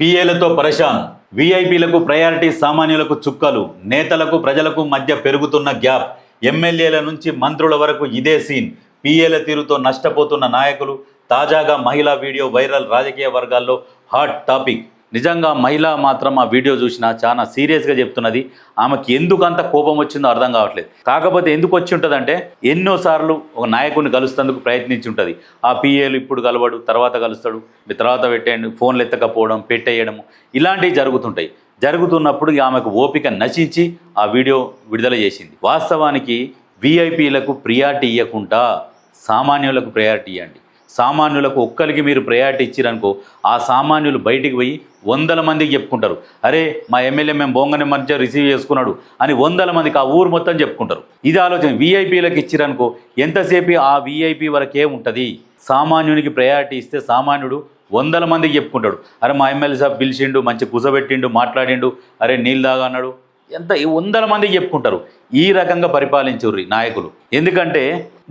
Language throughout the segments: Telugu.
పీఏలతో పరేషాన్, వీఐపీలకు ప్రయారిటీ, సామాన్యులకు చుక్కలు, నేతలకు ప్రజలకు మధ్య పెరుగుతున్న గ్యాప్, ఎమ్మెల్యేల నుంచి మంత్రుల వరకు ఇదే సీన్. పీఏల తీరుతో నష్టపోతున్న నాయకులు. తాజాగా మహిళా వీడియో వైరల్, రాజకీయ వర్గాల్లో హాట్ టాపిక్. నిజంగా మహిళ మాత్రం ఆ వీడియో చూసినా చాలా సీరియస్గా చెప్తున్నది. ఆమెకి ఎందుకు అంత కోపం వచ్చిందో అర్థం కావట్లేదు. కాకపోతే ఎందుకు వచ్చి ఉంటుందంటే, ఎన్నోసార్లు ఒక నాయకుడిని కలుస్తేందుకు ప్రయత్నించి ఉంటుంది. ఆ పీఏలు ఇప్పుడు కలవడు, తర్వాత కలుస్తాడు, తర్వాత పెట్టేయండి, ఫోన్లు ఎత్తకపోవడం, పెట్టేయడము, ఇలాంటివి జరుగుతుంటాయి. జరుగుతున్నప్పుడు ఆమెకు ఓపిక నశించి ఆ వీడియో విడుదల చేసింది. వాస్తవానికి వీఐపీలకు ప్రియారిటీ ఇవ్వకుండా సామాన్యులకు ప్రయారిటీ ఇవ్వండి. సామాన్యులకు ఒక్కరికి మీరు ప్రయారిటీ ఇచ్చిరనుకో, ఆ సామాన్యులు బయటికి పోయి వందల మందికి చెప్పుకుంటారు. అరే మా ఎమ్మెల్యే మేము బొంగని మంచిగా రిసీవ్ చేసుకున్నాడు అని వందల మందికి, ఆ ఊరు మొత్తం చెప్పుకుంటారు. ఇది ఆలోచన. వీఐపీలకు ఇచ్చిరనుకో, ఎంతసేపు ఆ వీఐపీ వరకే ఉంటుంది. సామాన్యునికి ప్రయారిటీ ఇస్తే సామాన్యుడు వందల మందికి చెప్పుకుంటాడు. అరే మా ఎమ్మెల్యే సాబ్ పిలిచిండు, మంచి కూసబెట్టిండు, మాట్లాడిండు, అరే నీళ్ళు దాగా అన్నాడు, ఎంత వందల మందికి చెప్పుకుంటారు. ఈ రకంగా పరిపాలించుర్రి నాయకులు. ఎందుకంటే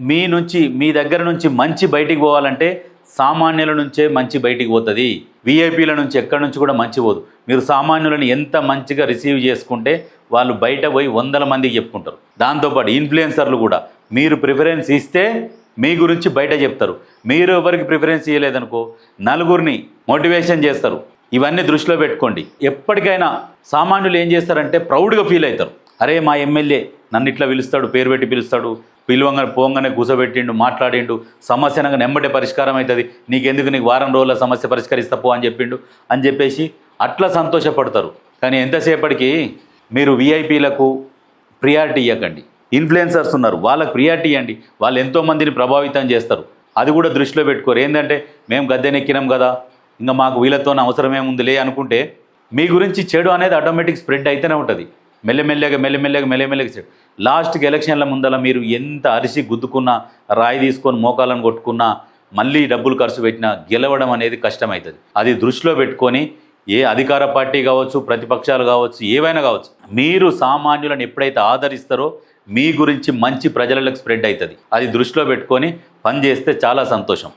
మీ దగ్గర నుంచి మంచి బయటికి పోవాలంటే సామాన్యుల నుంచే మంచి బయటికి పోతుంది. వీఐపీల నుంచి ఎక్కడి నుంచి కూడా మంచి పోదు. మీరు సామాన్యులను ఎంత మంచిగా రిసీవ్ చేసుకుంటే వాళ్ళు బయట పోయి వందల మందికి చెప్పుకుంటారు. దాంతోపాటు ఇన్ఫ్లుయెన్సర్లు కూడా మీరు ప్రిఫరెన్స్ ఇస్తే మీ గురించి బయట చెప్తారు. మీరు ఎవరికి ప్రిఫరెన్స్ ఇవ్వలేదనుకో, నలుగురిని మోటివేషన్ చేస్తారు. ఇవన్నీ దృష్టిలో పెట్టుకోండి. ఎప్పటికైనా సామాన్యులు ఏం చేస్తారంటే ప్రౌడ్గా ఫీల్ అవుతారు. అరే మా ఎమ్మెల్యే నన్ను ఇట్లా పిలుస్తాడు, పేరు పెట్టి పిలుస్తాడు, పిలువంగానే పోంగానే కూసబెట్టిండు, మాట్లాడిండు, సమస్య అనగా నెమ్మటే పరిష్కారం అవుతుంది, నీకెందుకు, నీకు వారం రోజుల సమస్య పరిష్కరిస్తా పో అని చెప్పిండు అని చెప్పేసి అట్లా సంతోషపడతారు. కానీ ఎంతసేపటికి మీరు వీఐపీలకు ప్రియారిటీ ఇవ్వకండి. ఇన్ఫ్లుయెన్సర్స్ ఉన్నారు, వాళ్ళకు ప్రియారిటీ ఇవ్వండి. వాళ్ళు ఎంతోమందిని ప్రభావితం చేస్తారు. అది కూడా దృష్టిలో పెట్టుకోరు. ఏంటంటే మేము గద్దెనెక్కినాం కదా, ఇంకా మాకు వీళ్ళతో అవసరమేముందిలే అనుకుంటే మీ గురించి చెడు అనేది ఆటోమేటిక్ స్ప్రెడ్ అయితేనే ఉంటుంది. మెల్లమెల్లగా చెడు. లాస్ట్కి ఎలక్షన్ల ముందల మీరు ఎంత అరిసి గుద్దుకున్నా, రాయి తీసుకొని మోకాలను కొట్టుకున్నా, మళ్ళీ డబ్బులు ఖర్చు పెట్టినా గెలవడం అనేది కష్టమవుతుంది. అది దృష్టిలో పెట్టుకొని ఏ అధికార పార్టీ కావచ్చు, ప్రతిపక్షాలు కావచ్చు, ఏవైనా కావచ్చు, మీరు సామాన్యులను ఎప్పుడైతే ఆదరిస్తారో మీ గురించి మంచి ప్రజలకు స్ప్రెడ్ అవుతుంది. అది దృష్టిలో పెట్టుకొని పనిచేస్తే చాలా సంతోషం.